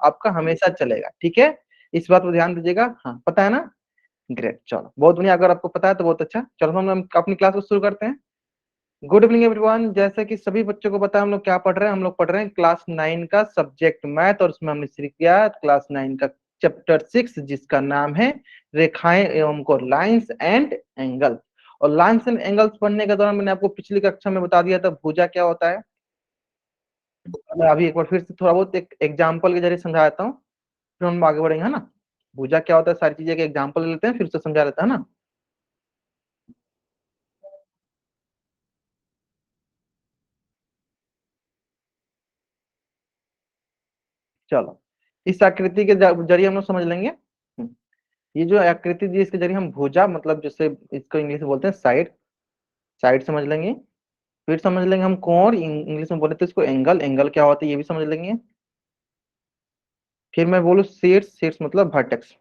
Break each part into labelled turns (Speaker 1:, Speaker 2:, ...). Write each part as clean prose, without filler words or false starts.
Speaker 1: आपका हमेशा चलेगा, ठीक है। इस बात को ध्यान दीजिएगा। हाँ, पता है ना? ग्रेट, चलो बहुत बढ़िया। अगर आपको पता है तो बहुत अच्छा। चलो हम अपनी क्लास को शुरू करते हैं। Good evening everyone. जैसे कि सभी बच्चों को पता है हम लोग क्या पढ़ रहे हैं। हम लोग पढ़ रहे हैं क्लास 9 का सब्जेक्ट मैथ, और उसमें हमने शुरू किया क्लास 9 का चैप्टर 6 जिसका नाम है रेखाएं एवं को लाइंस एंड एंगल्स। और लाइंस एंड एंगल्स पढ़ने के दौरान मैंने आपको पिछली कक्षा में बता दिया था भुजा क्या होता है। मैं अभी एक बार फिर से थोड़ा बहुत एक एग्जाम्पल के जरिए समझाता हूँ, फिर हम आगे बढ़ेंगे, है ना। भुजा क्या होता है, सारी चीजें के एग्जाम्पल लेते हैं, फिर से समझा देता है ना। चलो, इस आकृति के जरिए हम लोग समझ लेंगे। ये जो आकृति दी इसके जरिए हम भुजा मतलब जैसे इसको इंग्लिश में बोलते हैं साइड, साइड समझ लेंगे। फिर समझ लेंगे हम कोण, इंग्लिश में बोले तो इसको एंगल, एंगल क्या होता है ये भी समझ लेंगे। फिर मैं बोलूँ शीर्ष, शीर्ष मतलब वर्टेक्स,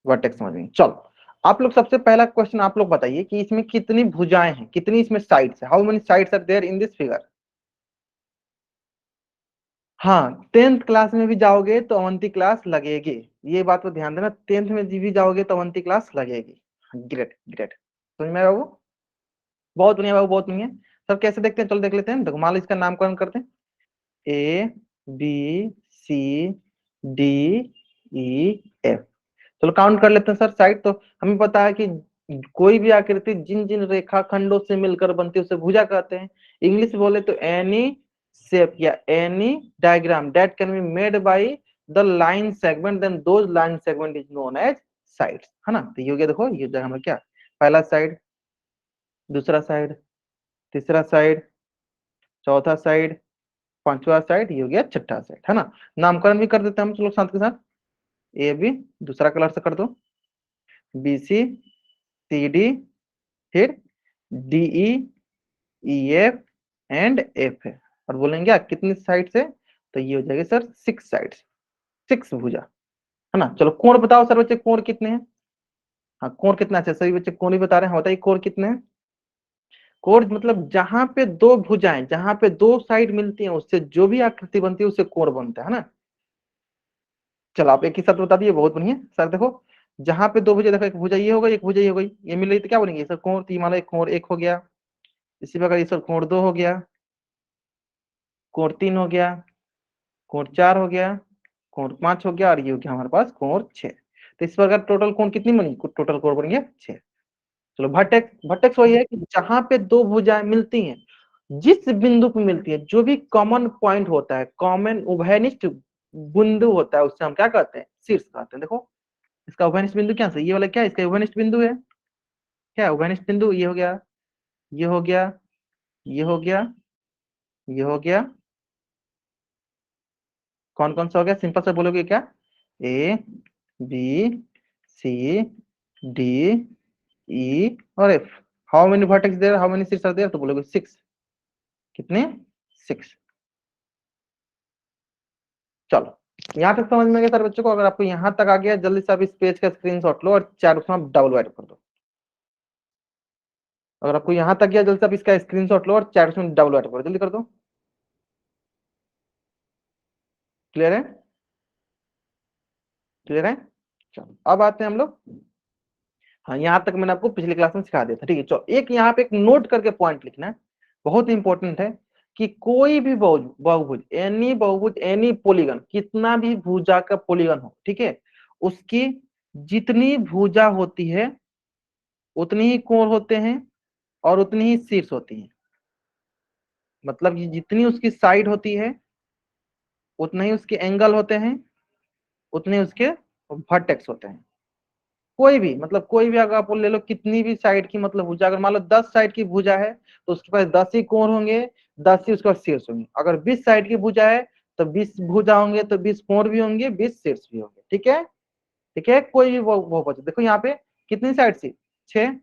Speaker 1: वर्टेक्स समझ लेंगे। चलो, आप लोग सबसे पहला क्वेश्चन आप लोग बताइए कि इसमें कितनी भुजाएं हैं, कितनी इसमें साइड्स है, how many sides are there in this figure. हाँ, 10th क्लास में भी जाओगे तो अवंती क्लास लगेगी, ये बात को ध्यान देना। 10th में भी जाओगे तो अवंती क्लास लगेगी। ग्रेट ग्रेट, समझ में आया बाबू? बहुत बढ़िया बाबू, बहुत बढ़िया। सब कैसे देखते हैं, चलो देख लेते हैं। देखो मान लो इसका नामकरण करते हैं, A B C D E F. चलो काउंट कर लेते हैं सर साइड। तो हमें पता है कि कोई भी आकृति जिन जिन रेखा खंडों से मिलकर बनती है उसे भुजा कहते हैं। इंग्लिश बोले तो एनी शेप या any diagram that can be made by the line segment then those line segment is known as sides, है ना। तो ये हो गया, देखो ये जगह हमें क्या, पहला साइड, दूसरा साइड, तीसरा साइड, चौथा साइड, पांचवा साइड, ये हो गया छठा साइड, है ना। नामकरण भी कर देते हैं हम लोग साथ के साथ। ए बी दूसरा कलर से कर दो, बी सी सी डी, फिर D E E F and F है। और बोलेंगे क्या कितनी साइड से, तो ये हो जाएगी सर 6 साइड, 6 भुजा, है ना। चलो कोण बताओ सर बच्चे, कोण कितने हैं। हाँ, कोण कितना है सभी बच्चे, कोण ही बता रहे हैं, बताइए कोण कितने हैं। कोण मतलब जहां पे दो भुजाएं, जहां पे दो साइड मिलती हैं उससे जो भी आकृति बनती है उससे कोण बनता है ना। चलो आप एक ही साथ बता दिए, बहुत बढ़िया सर। देखो जहां पे दो भुजा, देखो एक भुजा ये हो गई, एक भुजा ये हो गई, ये मिल रही तो क्या बनेगी सर, कोण। तो मान लो एक कोण एक हो गया, इसी प्रकार ये सर कोण दो हो गया, कोण तीन हो गया, कोण चार हो गया, कोण पांच हो गया, और ये हो गया हमारे पास कोण 6। तो इस प्रकार टोटल कोण कितनी बनी, टोटल कोण बन गया 6। चलो भट्टेक्स, भट्टेक्स वही है कि जहां पे दो भुजाएं मिलती हैं, जिस बिंदु पे मिलती है, जो भी कॉमन पॉइंट होता है, कॉमन उभयनिष्ठ बिंदु होता है, उससे हम क्या कहते हैं, शीर्ष कहते हैं। देखो इसका उभयनिष्ठ बिंदु क्या है, ये वाला क्या है, इसका उभयनिष्ठ बिंदु है। क्या है उभयनिष्ठ बिंदु, ये हो गया, ये हो गया, ये हो गया, ये हो गया। कौन कौन सा हो गया, सिंपल से बोलोगे क्या, ए बी सी डी ई और F. How many vertex there, how many शीर्ष आर देयर, तो बोलोगे 6। कितने, 6। चलो यहाँ तक समझ में गया सर बच्चों को। अगर आपको यहाँ तक आ गया, जल्दी से आप इस पेज का स्क्रीनशॉट लो और चारों तरफ डबल वाइड कर दो। अगर आपको यहाँ तक गया, जल्दी से आप इसका स्क्रीनशॉट लो और चारों तरफ डबल वाइड कर दो, जल्दी कर दो। क्लियर है, क्लियर है। चलो अब आते हैं हम लोग। हाँ, यहाँ तक मैंने आपको पिछली क्लास में सिखा दिया था, ठीक है। चलो एक यहाँ पे एक नोट करके पॉइंट लिखना है, बहुत इंपॉर्टेंट है कि कोई भी बहुभुज, एनी बहुभुज, एनी पॉलीगन, कितना भी भुजा का पॉलीगन हो, ठीक है, उसकी जितनी भुजा होती है उतनी ही कोण होते हैं और उतनी ही शीर्ष होती है। मतलब ये जितनी उसकी साइड होती है उतने ही उसके एंगल होते हैं, उतने उसके वर्टेक्स होते हैं। कोई भी मतलब कोई भी अगर आप ले लो, कितनी भी साइड की मतलब भुजा, अगर मान लो 10 साइड की भुजा है तो उसके पास 10 ही कोण होंगे, 10 ही उसके पास शीर्ष होंगे। अगर 20 साइड की भुजा है तो 20 भुजा होंगे, तो 20 कोण भी होंगे, 20 शीर्ष भी होंगे, ठीक है। ठीक है, कोई भी वो बचे। देखो यहाँ पे कितनी साइड थी, 6,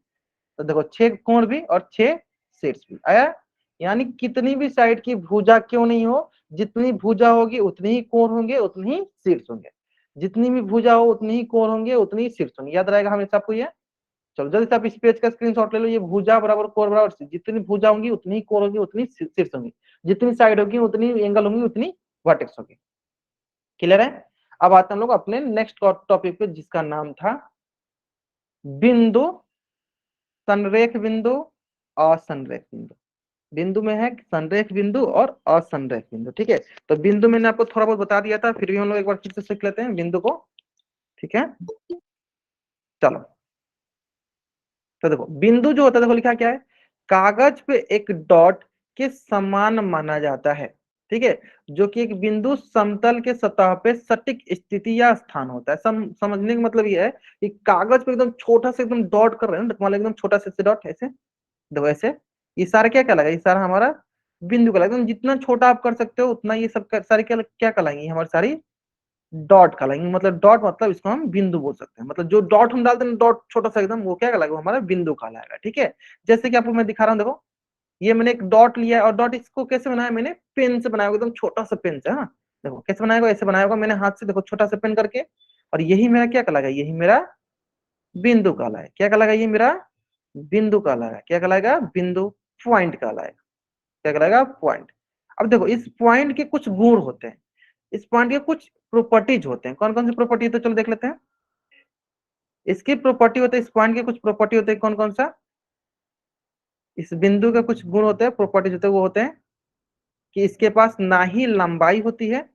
Speaker 1: तो देखो 6 कोण भी और 6 शीर्ष भी आया। यानी कितनी भी साइड की भुजा क्यों नहीं हो, जितनी भुजा होगी उतनी ही कोण होंगे, उतनी ही शीर्ष होंगे। जितनी भी भुजा हो उतनी ही कोण होंगे, उतनी ही शीर्ष होंगे, याद रहेगा हमेशा आपको ये। चलो जल्दी से आप इस पेज का स्क्रीनशॉट ले लो। ये भुजा बराबर कोर बराबर शीर्ष, जितनी भुजा होंगी उतनी ही कोर होगी, उतनी शीर्ष होंगी, जितनी साइड होगी उतनी एंगल होंगी, उतनी वर्टेक्स होगी। क्लियर है? अब आते हैं हम लोग अपने नेक्स्ट टॉपिक पे, जिसका नाम था बिंदु, संरेख बिंदु, असंरेख बिंदु। बिंदु में है संरेख बिंदु और असंरेख बिंदु। ठीक है, तो बिंदु मैंने आपको थोड़ा बहुत बता दिया था, फिर भी हम लोग एक बार फिर से सीख लेते हैं बिंदु को। ठीक है, चलो। तो देखो बिंदु जो होता है, देखो लिखा क्या है, कागज पे एक डॉट के समान माना जाता है। ठीक है, जो कि एक बिंदु समतल के सतह पे सटीक स्थिति या स्थान होता है। समझने का मतलब ये है कि कागज पे एकदम छोटा सा एकदम डॉट कर रहे हैं ना, मतलब एकदम छोटा सा डॉट ऐसे, देखो ऐसे, ये सारा क्या कहलाएगा, ये सारा हमारा बिंदु कहलाएगा। एकदम जितना छोटा आप कर सकते हो उतना ये सब सारी क्या क्या कहलाएंगी, हमारी सारी डॉट कहलाएंगे। मतलब डॉट मतलब इसको हम बिंदु बोल सकते हैं। मतलब जो डॉट हम डालते हैं डॉट छोटा सा एकदम, वो क्या कहलाएगा, वो हमारा बिंदु कहलाएगा। ठीक है, जैसे कि आपको मैं दिखा रहा हूँ, देखो ये मैंने एक डॉट लिया है, और डॉट इसको कैसे बनाया, मैंने पेन से बनाया, एकदम छोटा सा पेन से। हाँ देखो कैसे बनाया होगा, ऐसे बनाया होगा मैंने हाथ से, देखो छोटा सा पेन करके। और यही मेरा क्या कहलाएगा, यही मेरा बिंदु कहलाएगा। क्या कहलाएगा, ये मेरा बिंदु कहलाएगा। क्या कहलाएगा, बिंदु, पॉइंट कहलाएगा। क्या कहलाएगा, पॉइंट। अब देखो इस पॉइंट के कुछ गुण होते हैं, इस पॉइंट के कुछ प्रॉपर्टीज होते हैं। कौन कौन सी प्रॉपर्टी, तो चलो देख लेते हैं। इसकी प्रॉपर्टी होते हैं, इस पॉइंट के कुछ प्रॉपर्टी होते हैं, कौन कौन सा, इस बिंदु के कुछ गुण होते हैं, प्रॉपर्टीज होते हैं, वो होते हैं कि इसके पास ना ही लंबाई होती है,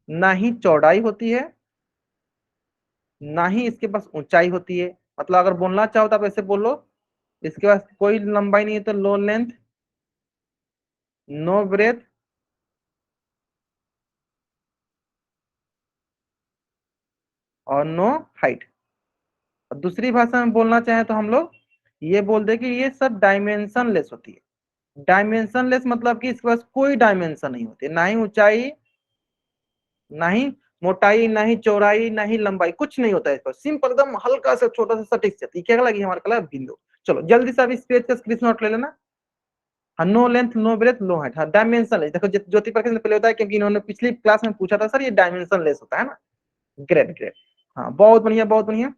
Speaker 1: ना ही चौड़ाई होती है, ना ही इसके पास ऊंचाई होती है। मतलब अगर बोलना चाहो तो आप ऐसे बोलो, इसके पास कोई लंबाई नहीं है तो लो लेंथ, नो ब्रेथ, और नो हाइट। और दूसरी भाषा में बोलना चाहें तो हम लोग ये बोल दे कि ये सब डायमेंशन लेस होती है। डायमेंशन लेस मतलब कि इसके पास कोई डायमेंशन नहीं होती, ना ही ऊंचाई, ना ही मोटाई, ना ही चौड़ाई, ना ही लंबाई, कुछ नहीं होता है इसका, सिंपल एकदम हल्का सा छोटा सा सटीक से। क्या लगी हमारा कलर, बिंदु। चलो जल्दी से आप इस पेज का स्क्रीनशॉट ले लेना। हाँ, no length, no breadth, no height. हाँ, डायमेंशन लेस, देखो ज्योति प्रकाश ने पहले बताया, क्योंकि इन्होंने पिछली क्लास में पूछा था, सर ये डायमेंशन लेस होता है ना। ग्रेट ग्रेट, हाँ बहुत बढ़िया बहुत बढ़िया,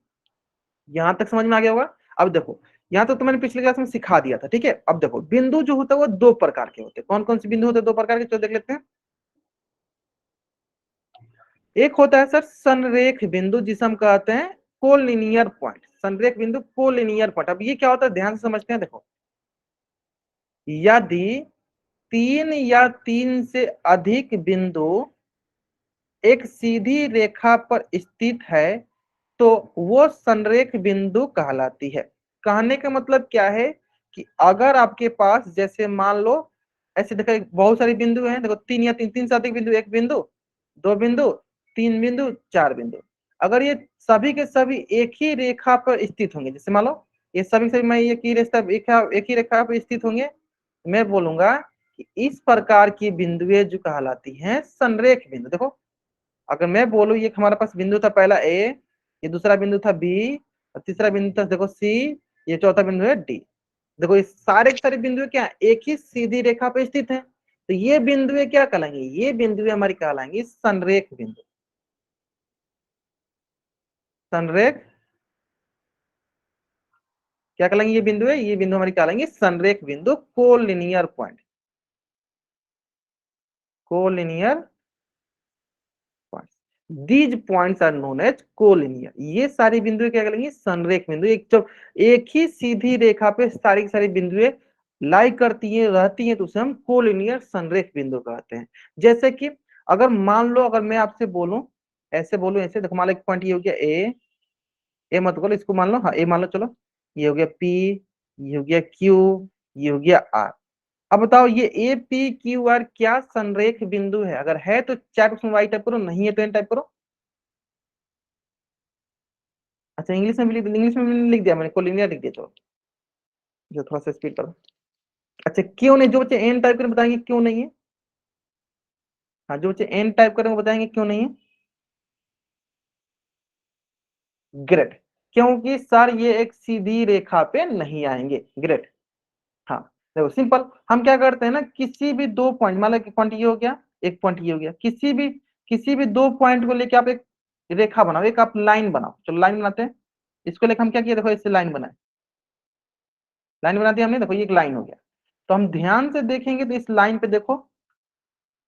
Speaker 1: यहाँ तक समझ में आ गया होगा। अब देखो यहाँ तक तो मैंने पिछले क्लास में सिखा दिया था। ठीक है, अब देखो बिंदु जो होता है वो दो प्रकार के होते हैं। कौन कौन से बिंदु होते हैं, दो प्रकार के, चलो देख लेते हैं। एक होता है सर संरेख बिंदु, जिसे हम कहते हैं कोलिनियर पॉइंट। संरेख बिंदु, कोलिनियर पॉइंट। अब ये क्या होता है, ध्यान से समझते हैं। देखो यदि तीन या तीन से अधिक बिंदु एक सीधी रेखा पर स्थित है तो वो संरेख बिंदु कहलाती है। कहने का मतलब क्या है कि अगर आपके पास जैसे मान लो ऐसे, देखो बहुत सारे बिंदु हैं, देखो तीन या तीन, तीन से अधिक बिंदु, एक बिंदु, दो बिंदु, तीन बिंदु, चार बिंदु। अगर ये सभी के सभी एक ही रेखा पर स्थित होंगे, जैसे मान लो ये सभी के सभी मैं एक ही रेखा, एक ही रेखा पर स्थित होंगे, मैं बोलूंगा कि इस प्रकार की बिंदुएं जो कहलाती हैं संरेख बिंदु। देखो अगर मैं बोलूं ये हमारे पास बिंदु था पहला ए, ये दूसरा बिंदु था बी, और तीसरा बिंदु था देखो सी, ये चौथा बिंदु है डी। देखो ये सारे के सारे बिंदु क्या एक ही सीधी रेखा पे स्थित है, तो ये बिंदुएं क्या कहलाएंगी, ये बिंदुएं हमारी कहलाएंगी संरेख बिंदु। संरेख क्या कहलाएंगे, ये बिंदु है, ये बिंदु हमारी कहलाएंगे संरेख बिंदु, collinear point. Collinear these points are known as collinear. ये सारी बिंदुएं क्या कहलाएंगी, संरेख बिंदु। एक जब एक ही सीधी रेखा पे सारी की सारी बिंदुएं लाई करती है रहती हैं तो उसे हम कोलिनियर संरेख बिंदु कहते हैं। जैसे कि अगर मान लो, अगर मैं आपसे बोलूं, ऐसे बोलूं, ऐसे देखो मान लो एक पॉइंट ये हो गया ए, ए मत बोलो इसको, मान लो, हाँ ए मान लो, चलो ये हो गया पी, ये हो गया क्यू, ये हो गया आर। अब बताओ ये ए पी क्यू आर क्या संरेख बिंदु है, अगर है तो चैट में वाई टाइप करो, नहीं है तो एन टाइप करो। अच्छा इंग्लिश में भी इंग्लिश में भी लिख दिया मैंने, कोलिनियर लिख दिया, चलो जो थोड़ा सा स्पीड करो। अच्छा क्यों नहीं, जो बच्चे एन टाइप करें बताएंगे क्यों नहीं है। हाँ जो बच्चे एन टाइप करें वो बताएंगे क्यों नहीं है। ग्रेट, क्योंकि सर ये एक सीधी रेखा पे नहीं आएंगे। ग्रेट, हाँ देखो सिंपल, हम क्या करते हैं ना, किसी भी दो पॉइंट, मान लो एक पॉइंट ये हो गया, एक पॉइंट ये हो गया, किसी भी दो पॉइंट को लेके आप एक रेखा बनाओ, एक आप लाइन बनाओ। चलो लाइन बनाते हैं। इसको लेकर हम क्या किया, देखो इससे लाइन बनाए, लाइन बना दी हमने, देखो ये एक लाइन हो गया। तो हम ध्यान से देखेंगे तो इस लाइन पे देखो,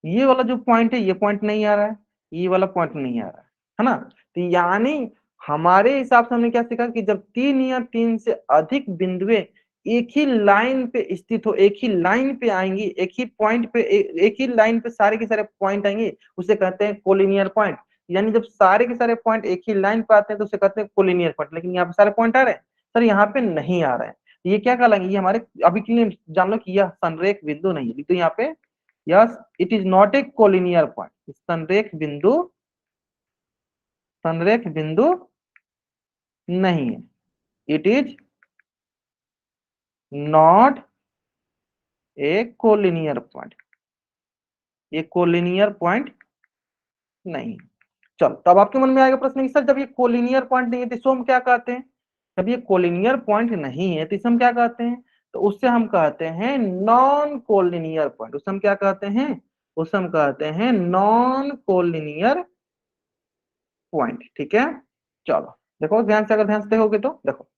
Speaker 1: ये वाला जो पॉइंट है ये पॉइंट नहीं आ रहा है, ये वाला पॉइंट नहीं आ रहा है ना। तो यानी हमारे हिसाब से हमने क्या सीखा कि जब तीन या तीन से अधिक बिंदुएं एक ही लाइन पे स्थित हो, एक ही लाइन पे आएंगी, एक ही पॉइंट पे एक ही लाइन पे सारे के सारे पॉइंट आएंगे, उसे कहते हैं कोलिनियर पॉइंट। यानी जब सारे के सारे पॉइंट एक ही लाइन पे आते हैं तो उसे कहते हैं कोलिनियर पॉइंट। लेकिन यहाँ पे सारे पॉइंट आ रहे हैं सर, यहाँ पे नहीं आ रहे हैं, ये क्या कहलाएंगे, ये हमारे अभी के लिए जान लो कि यह संरेख बिंदु नहीं है। तो यहाँ पे yes, it is not a collinear point, संरेख बिंदु नहीं है, it is not a collinear point, ये कोलिनियर पॉइंट नहीं। चलो, तब आपके मन में आएगा प्रश्न कि सर जब ये कोलिनियर पॉइंट नहीं है तो इसको हम क्या कहते हैं, जब ये कोलिनियर पॉइंट नहीं है तो इसे हम क्या कहते हैं, तो उससे हम कहते हैं नॉन कोलिनियर पॉइंट। उससे हम क्या कहते हैं, उससे हम कहते हैं नॉन कोलिनियर पॉइंट। ठीक है, चलो देखो ध्यान से, अगर ध्यान से देखोगे तो देखो,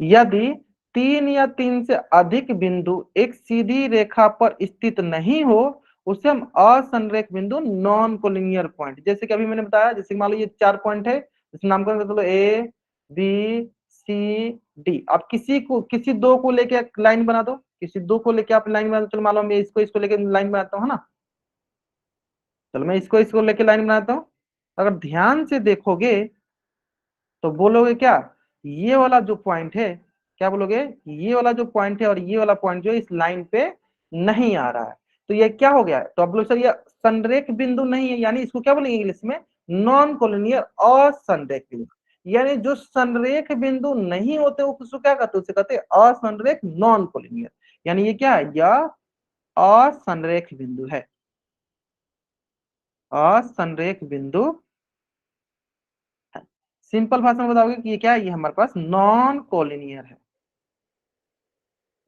Speaker 1: यदि तीन या तीन से अधिक बिंदु एक सीधी रेखा पर स्थित नहीं हो, उसे हम असंरेख बिंदु नॉन कोलिनियर पॉइंट। जैसे कि अभी मैंने बताया, जैसे मान लो ये चार पॉइंट है, इस नामकरण कर दो ए बी सी डी। आप किसी दो को लेके लाइन बना दो, किसी दो को लेके आप लाइन बना दो। चलो मान लो मैं इसको लेके लाइन बनाता हूँ, है ना। चलो मैं इसको लेके लाइन बनाता हूँ। अगर ध्यान से देखोगे तो बोलोगे क्या, ये वाला जो पॉइंट है, क्या बोलोगे, ये वाला जो पॉइंट है और ये वाला पॉइंट जो है इस लाइन पे नहीं आ रहा है, तो ये क्या हो गया। तो आप बोलो सर ये संरेख बिंदु नहीं है, यानी इसको क्या बोलेंगे इंग्लिश में, नॉन कोलिनियर असंरेख बिंदु। यानी जो संरेख बिंदु नहीं होते उसको क्या कहते हैं, उसे कहते हैं असंरेख नॉन कोलिनियर। यानी ये क्या है, यह असंरेख बिंदु है, असंरेख बिंदु। सिंपल भाषा में बताओगे कि ये क्या है, ये हमारे पास नॉन कोलिनियर है,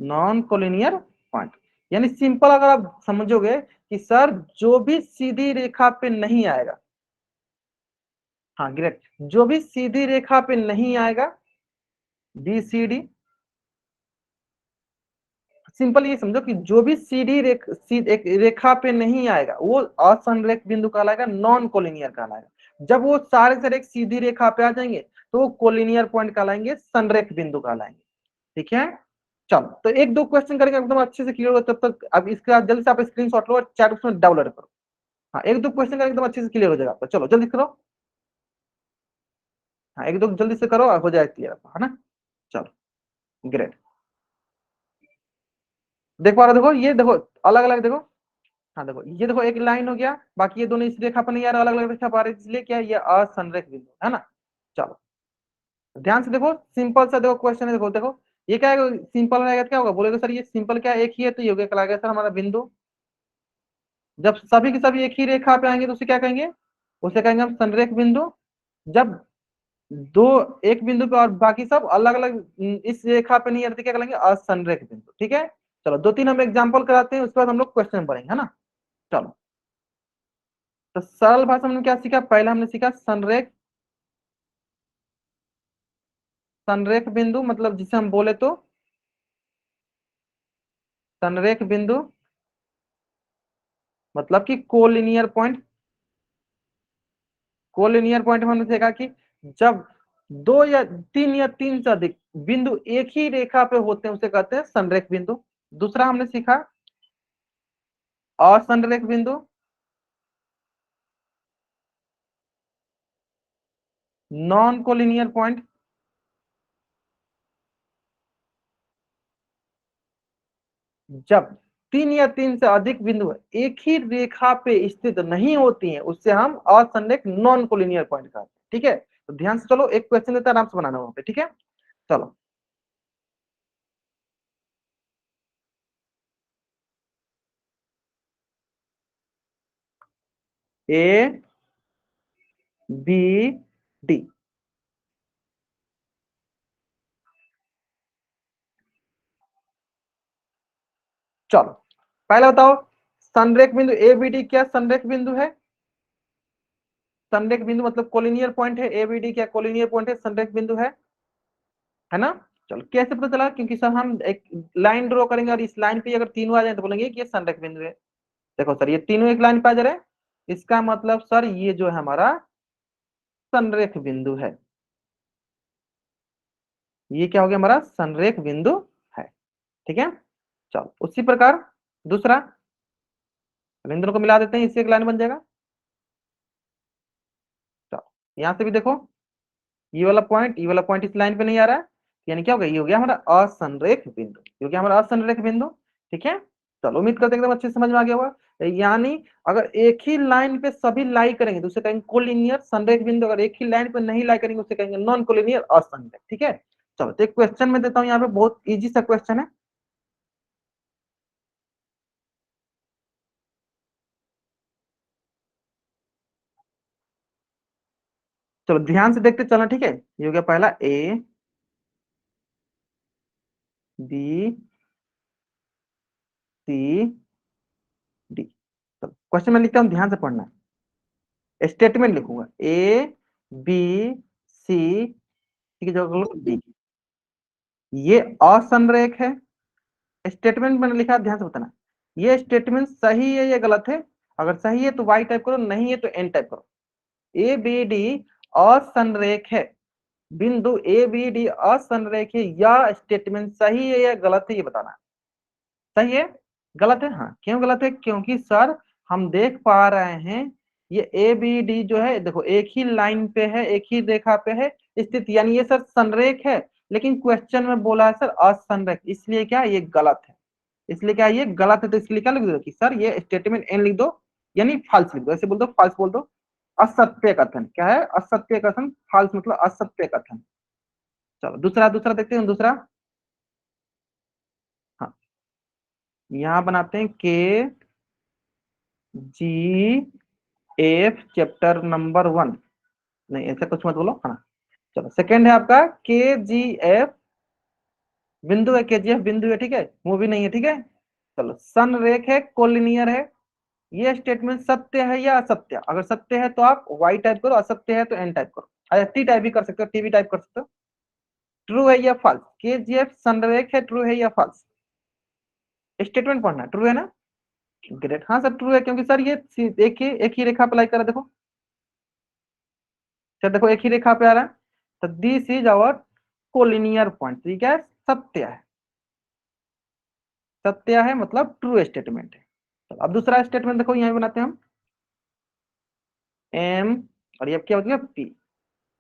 Speaker 1: नॉन कोलिनियर पॉइंट। यानी सिंपल अगर आप समझोगे कि सर जो भी सीधी रेखा पे नहीं आएगा, हाँ ग्रेट, जो भी सीधी रेखा पे नहीं आएगा, बी सी डी, सिंपल ये समझो कि जो भी एक रेखा पे नहीं आएगा वो असंरेख बिंदु कहलाएगा, नॉन कोलिनियर कहलाएगा। जब वो सारे सारे एक सीधी रेखा पे आ जाएंगे तो वो कोलिनियर पॉइंट कहलाएंगे, संरेख बिंदु कहलाएंगे। ठीक है, चलो तो एक दो क्वेश्चन करेंगे एकदम अच्छे से क्लियर होगा, तब तक अब इसके बाद जल्दी से आप स्क्रीनशॉट लो और चैट बॉक्स में डाउनलोड करो। हाँ एक दो क्वेश्चन करेंगे एकदम अच्छे से क्लियर हो जाएगा आपका, चलो जल्दी करो। हाँ एक दो जल्दी से करो, हो जाए क्लियर आपका, है ना। चलो ग्रेट, देख पा रहे हो, देखो ये देखो अलग अलग देखो। हाँ देखो ये देखो एक लाइन हो गया, बाकी ये दोनों इस रेखा पर नहीं आ रहा, अलग अलग रेखा पा रहे, इसलिए क्या है, ये असंरेख बिंदु है ना। चलो ध्यान से देखो, सिंपल सा देखो क्वेश्चन है, देखो देखो ये क्या है, सिंपल रहेगा तो क्या होगा, बोलेगा सर ये सिंपल क्या है, एक ही है, तो ये हो गया, कहलाएगा सर हमारा बिंदु। जब सभी के सभी एक ही रेखा पे आएंगे तो उसे क्या कहेंगे, उसे कहेंगे हम संरेख बिंदु। जब दो एक बिंदु पे और बाकी सब अलग अलग इस रेखा पे नहीं आते, क्या कहेंगे, असंरेख बिंदु। ठीक है, चलो दो तीन हम एग्जांपल कराते हैं, उसके बाद हम लोग क्वेश्चन पढ़ेंगे, है ना। चलो, तो सरल भाषा में हमने क्या सीखा, पहले हमने सीखा संरेख, संरेख बिंदु मतलब जिसे हम बोले तो संरेख बिंदु मतलब कि कोलिनियर पॉइंट। कोलिनियर पॉइंट में हमने देखा कि जब दो या तीन से अधिक बिंदु एक ही रेखा पे होते हैं उसे कहते हैं संरेख बिंदु। दूसरा हमने सीखा असंरेख बिंदु, नॉन कोलिनियर पॉइंट। जब तीन या तीन से अधिक बिंदु एक ही रेखा पे स्थित नहीं होती हैं उससे हम असंरेख नॉन कोलिनियर पॉइंट कहते हैं। ठीक है, तो ध्यान से चलो, एक क्वेश्चन देता है आराम से बनाना वहां पे। ठीक है, चलो ए बी डी। चलो पहले बताओ, संरेख बिंदु ए बी डी क्या संरेख बिंदु है, संरेख बिंदु मतलब कोलिनियर पॉइंट है, ए बी डी क्या कोलिनियर पॉइंट है, संरेख बिंदु है ना। चलो कैसे पता चला, क्योंकि सर हम एक लाइन ड्रॉ करेंगे और इस लाइन पे अगर तीनों आ जाए तो बोलेंगे कि ये संरेख बिंदु है। देखो सर ये तीनों एक लाइन पे आ जा रहे हैं, इसका मतलब सर ये जो है हमारा संरेख बिंदु है। ये क्या हो गया हमारा संरेख बिंदु है। ठीक है, चलो उसी प्रकार दूसरा, इन दोनों को मिला देते हैं, इससे एक लाइन बन जाएगा। चलो यहां से भी देखो, ये वाला पॉइंट इस लाइन पे नहीं आ रहा है, यानी क्या हो गया, ये हो गया हमारा असंरेख बिंदु, ये हो गया हमारा असंरेख बिंदु। ठीक है, चलो उम्मीद करते हैं एकदम अच्छे से समझ में आ गया होगा। यानी अगर एक ही लाइन पे सभी लाई करेंगे तो उसे कहेंगे कोलिनियर संरेख बिंदु, अगर एक ही लाइन पे नहीं लाई करेंगे उसे कहेंगे नॉन कोलिनियर असंरेख। ठीक है, चलो तो एक क्वेश्चन में देता हूँ, यहाँ पे बहुत इजी सा क्वेश्चन है। चलो ध्यान से देखते चलना, ठीक है। ये हो गया पहला ए बी सी डी। चलो क्वेश्चन में लिखता हूँ, ध्यान से पढ़ना है, स्टेटमेंट लिखूंगा ए बी सी, ठीक है, जो डी, ये असंरेख है। स्टेटमेंट मैंने लिखा, ध्यान से बताना, ये स्टेटमेंट सही है या गलत है। अगर सही है तो वाई टाइप करो, नहीं है तो एन टाइप करो। ए बी डी असंरेख है, बिंदु ए बी डी असंरेख है, या स्टेटमेंट सही है या गलत है ये बताना है। सही है, गलत है, हाँ क्यों गलत है, क्योंकि सर हम देख पा रहे हैं ये ए बी डी जो है देखो एक ही लाइन पे है, एक ही रेखा पे है स्थित, यानी ये सर संरेख है। लेकिन क्वेश्चन में बोला है सर असंरेख, इसलिए क्या ये गलत है, इसलिए क्या ये गलत है। तो इसलिए क्या लिख दो कि सर ये स्टेटमेंट एन लिख दो, यानी फॉल्स लिख दो, ऐसे बोल दो फॉल्स बोल दो। असत्य कथन क्या है, असत्य कथन, फॉल्स मतलब असत्य कथन। चलो दूसरा, दूसरा देखते हैं दूसरा। हाँ, यहाँ बनाते हैं के जी एफ चैप्टर नंबर 1, नहीं ऐसा कुछ मत बोलो, हाँ। चलो सेकंड है आपका के जी एफ बिंदु है, के जी एफ बिंदु है, ठीक है, मूवी नहीं है, ठीक है। चलो संरेख है, कोलिनियर है, ये स्टेटमेंट सत्य है या असत्य, अगर सत्य है तो आप वाई टाइप करो, असत्य है तो एन टाइप करो, अरे टी टाइप भी कर सकते हो, टी भी टाइप कर सकते हो। ट्रू है या फॉल्स, के जी एफ संरेख है, ट्रू है या फॉल्स, स्टेटमेंट पढ़ना, ट्रू है ना। ग्रेट, हाँ सर ट्रू है, क्योंकि सर ये एक ही रेखा अप्लाई करा, देखो सर, देखो एक ही रेखा पे आ रहा है, तो this is our collinear point, ठीक है, सत्य है, सत्य है मतलब ट्रू स्टेटमेंट है। तो अब दूसरा स्टेटमेंट देखो, यहां बनाते हैं हम एम, और ये क्या होती है पी।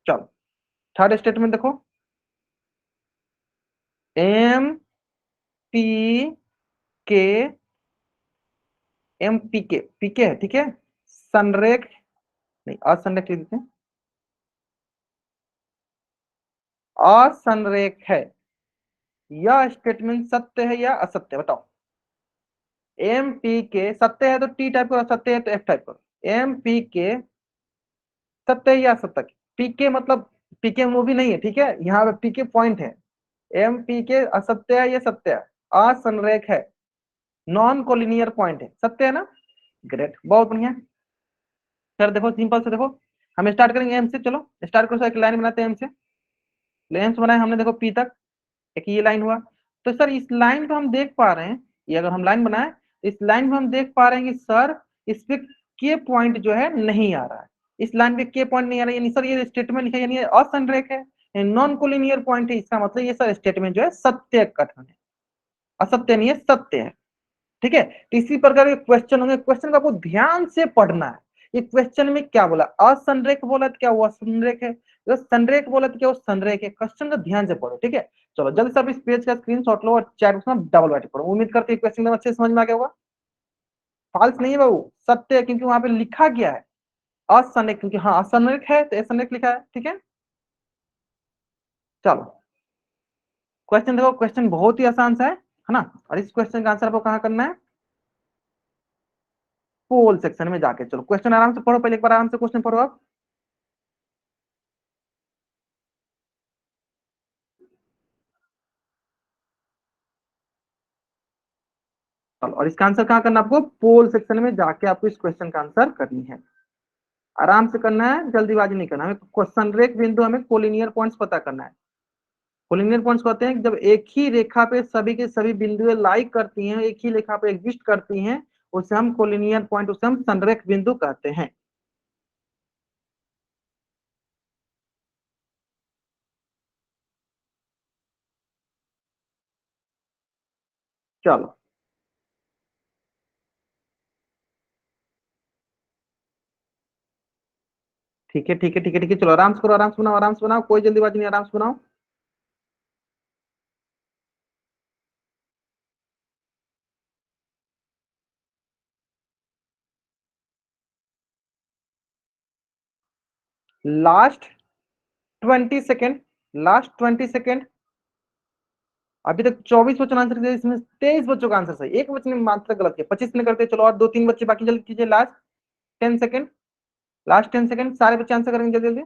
Speaker 1: चलो थर्ड स्टेटमेंट देखो, एम पी के, एम पी के है, ठीक है, संरेख, नहीं असंरेख लिख देते हैं, असंरेख है, यह स्टेटमेंट सत्य है या असत्य बताओ। एम पी के सत्य है तो टी टाइप करो, असत्य है तो एफ टाइप करो। एम पी के सत्य है या असत्य, पीके मतलब पीके मूवी नहीं है, ठीक है, यहाँ पे पीके पॉइंट है। एम पी के असत्य है या सत्य है, असंरेख है, नॉन कोलिनियर पॉइंट है, सत्य है ना। ग्रेट, बहुत बढ़िया। सर देखो सिंपल से देखो, हम स्टार्ट करेंगे एम से, चलो स्टार्ट करो सर, एक लाइन बनाते हैं एम से, एम से बनाए हमने देखो पी तक, एक ये लाइन हुआ। तो सर इस लाइन पे हम देख पा रहे हैं, ये अगर हम लाइन बनाए, इस लाइन पे हम देख पा रहे हैं कि सर इस पे के पॉइंट जो है नहीं आ रहा है, इस लाइन पे के पॉइंट नहीं आ रहा है, यानी सर ये स्टेटमेंट लिखा है, यानी असंरेख है, नॉन कोलिनियर पॉइंट है, इसका मतलब ये सर स्टेटमेंट जो है सत्य कथन है, असत्य नहीं है, सत्य है। ठीक है, तो इसी प्रकार के क्वेश्चन होंगे, क्वेश्चन को आपको ध्यान से पढ़ना है। ये क्वेश्चन में क्या बोला, असंरेख बोला तो क्या वो असंरेख है, अगर संरेख बोला तो क्या वो संरेख है, क्वेश्चन का ध्यान से पढ़ो। ठीक है, चलो जल्दी से आप इस पेज का स्क्रीनशॉट लो और चैट में डबल बैठ पढ़ो, उम्मीद करते हैं क्वेश्चन अच्छे से समझ में आ गया होगा। फॉल्स नहीं है बाबू, सत्य है, क्योंकि वहां पे लिखा गया है असंरेख, क्योंकि हाँ असंरेख है तो असंरेख लिखा है। ठीक है, चलो क्वेश्चन देखो, क्वेश्चन बहुत ही आसान सा है ना, और इस क्वेश्चन का आंसर आपको कहाँ करना है, पोल सेक्शन में जाके। चलो क्वेश्चन आराम से पढ़ो, पहले एक बार आराम से क्वेश्चन पढ़ो आप। चलो, और इसका आंसर कहाँ करना है आपको, पोल सेक्शन में जाके आपको इस क्वेश्चन का आंसर करनी है। आराम से करना है, जल्दीबाजी नहीं करना। हमें संरेख बिंदु, हमें कोलिनियर पॉइंट्स पता करना है। कोलिनियर पॉइंट्स कहते हैं जब एक ही रेखा पे सभी के सभी बिंदुएं लाइक करती हैं, एक ही रेखा पे एग्जिस्ट करती हैं, उसे हम कोलिनियर पॉइंट, उसे हम संरेख बिंदु कहते हैं। चलो ठीक है ठीक है ठीक है ठीक है, चलो आराम से करो, आराम से बनाओ, आराम से बनाओ, कोई जल्दीबाजी नहीं, आराम से बनाओ। Last 20 second, last 20 second. अभी तक 24 बच्चों ने आंसर किया, इसमें 23 बच्चों का आंसर सही, एक बच्चे ने मात्र गलत किया। 25 ने करते, चलो और 2-3 बच्चे बाकी जल्दी कीजिए। लास्ट 10 सेकेंड, लास्ट 10 सेकेंड, सारे बच्चे आंसर करेंगे जल्दी जल्दी।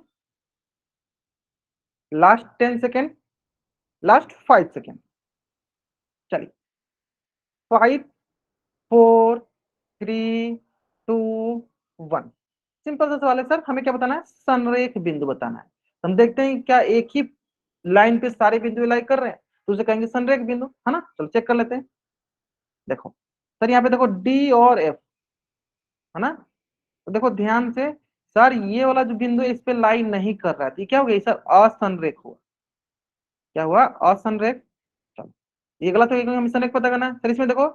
Speaker 1: Last 10 second, last 5 second. चलिए, 5, 4, 3, 2, 1। सिंपल सा सवाल है सर, हमें क्या बताना है? संरेख बिंदु बताना है। हम देखते हैं क्या एक ही लाइन पे सारे बिंदु लाइक कर रहे हैं, तो उसे कहेंगे संरेख बिंदु, है ना। चलो चेक कर लेते हैं। देखो सर, यहाँ पे देखो डी और एफ, है ना। तो देखो ध्यान से, सर ये वाला जो बिंदु है, इस पे लाइन नहीं कर रहा है, तो ये क्या हो गया सर? असंरेख हुआ। क्या हुआ? असंरेख। चलो, ये गलत हो गया क्योंकि हमें संरेख पता करना है। सर इसमें देखो,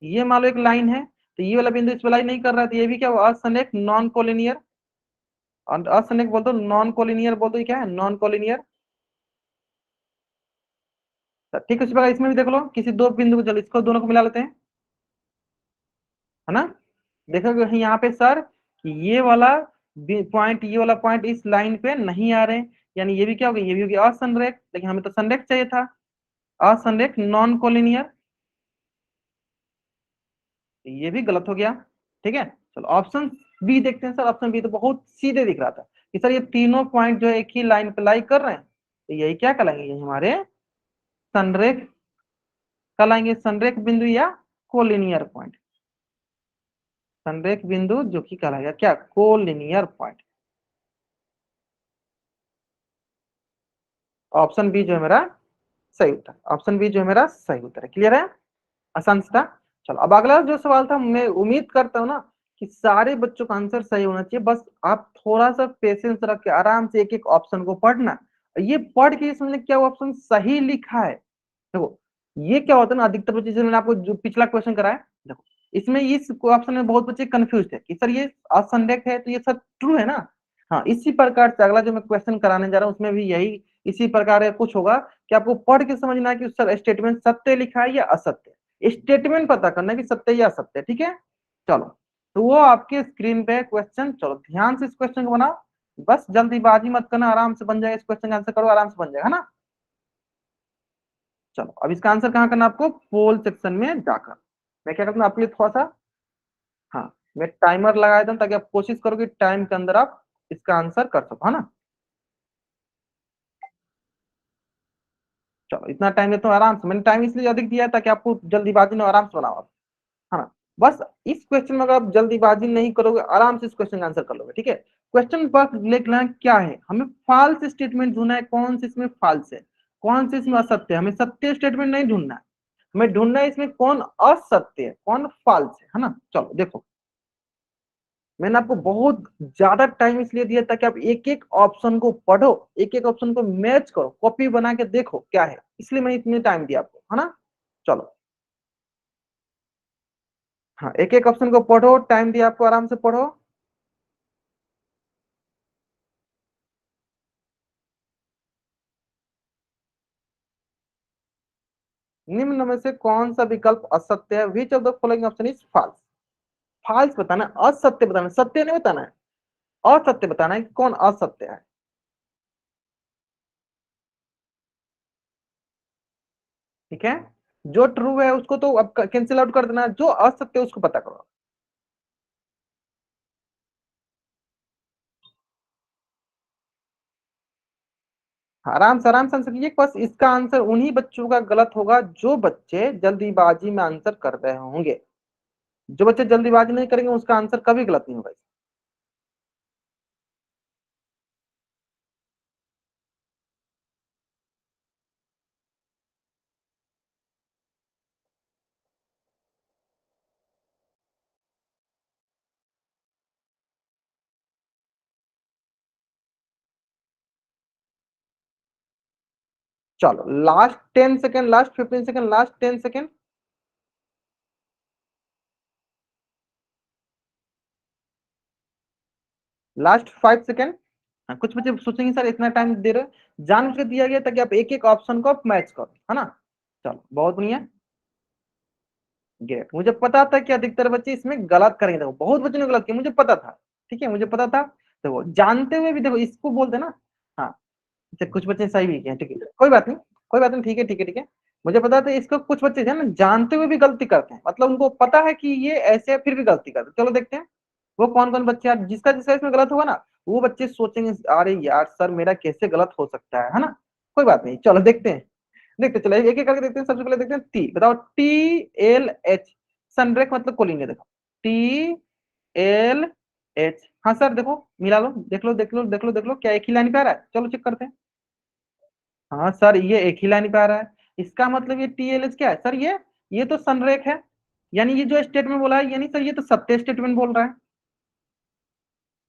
Speaker 1: ये मान लो एक लाइन है, तो ये वाला बिंदु इस पे लाइन नहीं कर रहा है, तो ये भी क्या हुआ? असंरेख, नॉन कोलिनियर। और असंरेख बोल दो, नॉन कोलिनियर बोल दो, ये क्या है? Non collinear. ठीक है, उसी प्रकार इसमें भी देख लो, किसी दो बिंदु को, चलो इसको दोनों को मिला लेते हैं, है ना। देखो यहाँ पे सर, कि ये वाला पॉइंट, ये वाला पॉइंट इस लाइन पे नहीं आ रहे हैं, यानी ये भी क्या हो गया? ये भी हो गया असंरेख, लेकिन हमें तो संरेख चाहिए था। असंरेख, नॉन कोलिनियर, ये भी गलत हो गया। ठीक है, चलो ऑप्शन बी देखते हैं। सर ऑप्शन बी तो बहुत सीधे दिख रहा था कि सर ये तीनों पॉइंट जो है एक ही लाइन पे लाई कर रहे हैं, तो यही क्या कहलाएंगे? ये हमारे संरेख कहलाएंगे, संरेख बिंदु या कोलिनियर पॉइंट। संरेख बिंदु जो कि कहलाएगा क्या? Collinear point. ऑप्शन बी जो है मेरा सही उत्तर, ऑप्शन बी जो है मेरा सही उत्तर है। क्लियर है? आसान सा था। चलो अब अगला जो सवाल था, मैं उम्मीद करता हूँ ना कि सारे बच्चों का आंसर सही होना चाहिए। बस आप थोड़ा सा पेशेंस रख के आराम से एक एक ऑप्शन को पढ़ना। ये पढ़ के समझना क्या ऑप्शन सही लिखा है। देखो ये क्या होता है ना, अधिकतर बच्चे, जैसे मैंने आपको जो पिछला क्वेश्चन कराया, देखो इसमें इस ऑप्शन में बहुत बच्चे कंफ्यूज थे कि सर ये असंरेख है, तो ये सब ट्रू है ना। हाँ, इसी प्रकार से अगला जो मैं क्वेश्चन कराने जा रहा हूँ उसमें भी यही इसी प्रकार है, कुछ होगा कि आपको पढ़ के समझना है कि सर स्टेटमेंट सत्य लिखा है या असत्य। स्टेटमेंट पता करना है कि सत्य या असत्य। ठीक है, चलो तो वो आपके स्क्रीन पे क्वेश्चन, चलो ध्यान से इस क्वेश्चन को बनाओ, बस जल्दीबाजी मत करना, आराम से बन जाएगा। इस क्वेश्चन का आंसर करो, आराम से बन जाएगा, है ना। चलो अब इसका आंसर कहाँ करना आपको? पोल सेक्शन में जाकर। मैं क्या करता हूँ आपके लिए थोड़ा सा, हाँ, मैं टाइमर लगा देता हूँ ताकि आप कोशिश करो कि टाइम के अंदर आप इसका आंसर कर सको, है ना। चलो इतना टाइम देता हूँ, आराम से। मैंने टाइम इसलिए अधिक दिया है ताकि आपको जल्दीबाजी में आराम से बनाओ आप, है ना। बस इस क्वेश्चन में अगर आप जल्दीबाजी नहीं करोगे, आराम से इस क्वेश्चन का आंसर कर लोगे। ठीक है, क्वेश्चन बस लिख लेना क्या है, हमें फॉल्स स्टेटमेंट ढूंढना है। कौन से इसमें फॉल्स है, कौन से इसमें असत्य है। हमें सत्य स्टेटमेंट नहीं ढूंढना है, हमें ढूंढना है इसमें कौन असत्य है, कौन फॉल्स है ना। चलो देखो, मैंने आपको बहुत ज्यादा टाइम इसलिए दिया ताकि आप एक एक ऑप्शन को पढ़ो, एक एक ऑप्शन को मैच करो, कॉपी बना के देखो क्या है, इसलिए मैंने इतने टाइम दिया आपको, है ना। चलो, हाँ, एक एक ऑप्शन को पढ़ो, टाइम दिया आपको, आराम से पढ़ो। निम्न में से कौन सा विकल्प असत्य है? Which of the following option is false. False बताना है, असत्य बताना है, सत्य नहीं बताना है। असत्य बताना है कि कौन असत्य है। ठीक है, जो ट्रू है उसको तो अब कैंसिल आउट कर देना, जो असत्य है उसको पता करो। आराम से आंसर कीजिए। बस इसका आंसर उन्हीं बच्चों का गलत होगा जो बच्चे जल्दीबाजी में आंसर कर रहे होंगे। जो बच्चे जल्दीबाजी नहीं करेंगे उसका आंसर कभी गलत नहीं होगा। चलो last 10 second, last 15 second, last 10 second. Last 5 second. हाँ, कुछ बच्चे सोचेंगे सर इतना टाइम दे रहे हो, जानबूझ के दिया गया ताकि आप एक एक ऑप्शन को मैच करो, है ना। चलो बहुत बढ़िया, ग्रेट। मुझे पता था कि अधिकतर बच्चे इसमें गलत करेंगे, देखो बहुत बच्चों ने गलत किया, मुझे पता था। ठीक है, मुझे पता था। देखो जानते हुए भी देखो इसको बोलते ना। हाँ, अच्छा कुछ बच्चे सही भी किए, ठीक है, कोई बात नहीं, कोई बात नहीं, ठीक है ठीक है ठीक है। मुझे पता था इसको कुछ बच्चे है ना जानते हुए भी गलती करते हैं, मतलब उनको पता है कि ये ऐसे है फिर भी गलती करते हैं। चलो देखते हैं वो कौन कौन बच्चे हैं। जिसका जिसका इसमें गलत होगा ना, वो बच्चे सोचेंगे अरे यार सर मेरा कैसे गलत हो सकता है ना। कोई बात नहीं, चलो देखते हैं। देखते चलो एक एक करके देखते हैं। सबसे पहले देखते हैं टी, बताओ TLH, सनरेख मतलब कोलिंग है। देखो TLH, हाँ सर देखो मिला लो, देख लो देख लो देख लो देख लो, क्या एक ही लाइन पे आ रहा है? चलो चेक करते हैं। हाँ सर ये एक ही लाइन पे आ रहा है, इसका मतलब ये TLH क्या है सर? ये तो सनरेख है, यानी ये जो स्टेटमेंट बोला है, यानी सर ये तो सत्य स्टेटमेंट बोल रहा है,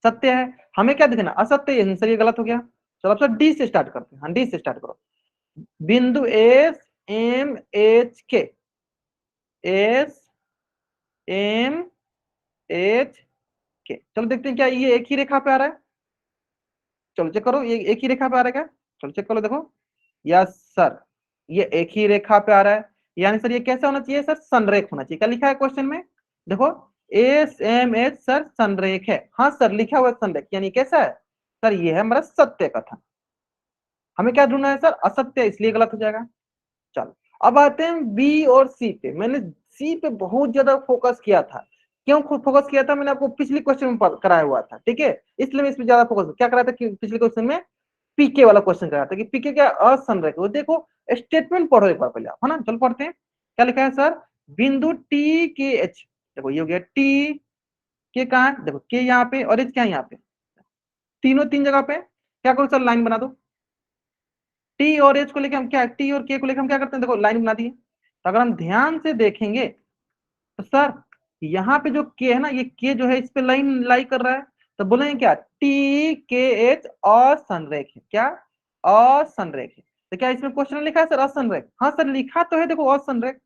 Speaker 1: सत्य है। हमें क्या दिखना, असत्य, यानी सर ये गलत हो गया। चलो अब सर डी से स्टार्ट करते हैं। हाँ डी से स्टार्ट करो। बिंदु SMHK, SMHK, चलो देखते हैं क्या ये एक ही रेखा पे आ रहा है। चलो चेक करो ये एक ही रेखा पे आ रहा है क्या? चलो चेक करो, देखो यस सर ये एक ही रेखा पे आ रहा है, यानी सर ये कैसा होना चाहिए सर? संरेख होना चाहिए। क्या लिखा है क्वेश्चन में? देखो SMH सर संरेख है, हाँ सर लिखा हुआ है संरेख, यानी कैसा है सर? ये है हमारा सत्य कथन। हमें क्या ढूंढना है सर? असत्य, इसलिए गलत हो जाएगा। चलो अब आते हैं बी और सी पे। मैंने सी पे बहुत ज्यादा फोकस किया था। क्यों फोकस किया था? मैंने आपको पिछले क्वेश्चन में कराया हुआ था, ठीक है, इसलिए मैं इस पे ज्यादा फोकस क्या कराया था कि पिछले क्वेश्चन में पीके वाला क्वेश्चन कराया था कि पीके क्या असंरेख। वो देखो स्टेटमेंट पढ़ो एक बार पहले आप, है ना। चलो पढ़ते हैं क्या लिखा है सर। बिंदु TKH, देखो ये हो गया टी के, कहा है देखो के यहाँ पे और एच क्या है यहाँ पे, तीनों तीन जगह पे। क्या करो सर? लाइन बना दो। टी और एच को लेकर हम क्या, टी और के को लेकर हम क्या करते हैं? देखो लाइन बना दिए। तो अगर हम ध्यान से देखेंगे तो सर यहाँ पे जो के है ना, ये के जो है इस पे लाइन लाई कर रहा है। तो बोलेंगे क्या? TKH असंरेख है। क्या? असंरेख है। तो क्या इसमें क्वेश्चन लिखा है सर असंरेख? हाँ सर लिखा तो है, देखो असंरेख।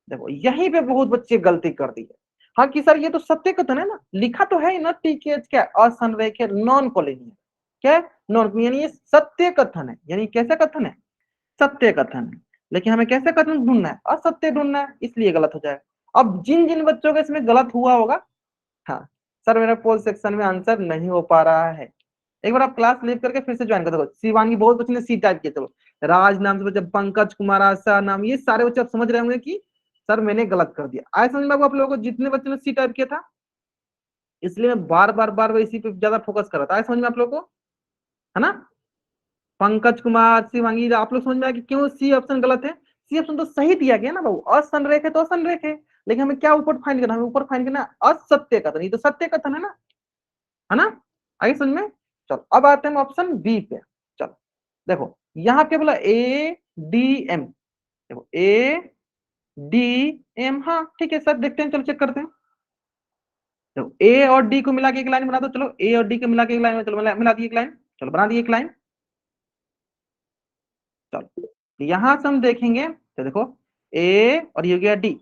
Speaker 1: देखो यहीं पे बहुत बच्चे गलती कर दी है। हाँ कि सर ये तो सत्य कथन है ना, लिखा तो है ना TKH क्या असंरेख है, नॉन कोलिनियर। क्या है? नॉन, यानी ये सत्य कथन है, यानी कैसा कथन है? सत्य कथन है। लेकिन हमें कैसे कथन ढूंढना है? असत्य ढूंढना है, इसलिए गलत हो जाएगा। अब जिन जिन बच्चों का इसमें गलत हुआ होगा, हाँ सर मेरा पोल सेक्शन में आंसर नहीं हो पा रहा है, एक बार आप क्लास लीव करके फिर से ज्वाइन कर दो। शिवांगी बहुत बच्चे ने सी टाइप किया, चलो राज नाम से बच्चे, पंकज कुमार आशा नाम, ये सारे बच्चे आप समझ रहे होंगे कि सर मैंने गलत कर दिया। आए समझ में आप लोगों को जितने बच्चों ने सी टाइप किया था? इसलिए मैं बार बार इसी पे ज्यादा फोकस कर रहा था। आए समझ में आप लोगों को, है ना। पंकज कुमार, शिवांगी, आप लोग समझ में आया कि क्यों सी ऑप्शन गलत है? सी ऑप्शन तो सही दिया गया ना बाबू, असंरेख है तो असंरेख है। लेकिन हमें क्या ऊपर फाइंड करना है? हमें ऊपर फाइंड करना है असत्य कथन, ये तो सत्य कथन है ना। आगे समझ में। चलो अब आते हैं ऑप्शन बी पे। चलो देखो यहाँ पे बोला ADM, देखो ADM, हाँ ठीक है सर देखते हैं, चलो चेक करते हैं। देखो ए और डी को मिला के एक लाइन बना दो। चलो ए और डी को मिला के एक लाइन, चलो मिला दी एक लाइन, चलो बना दी एक लाइन। चलो यहां से हम देखेंगे तो देखो ए और ये हो गया डी।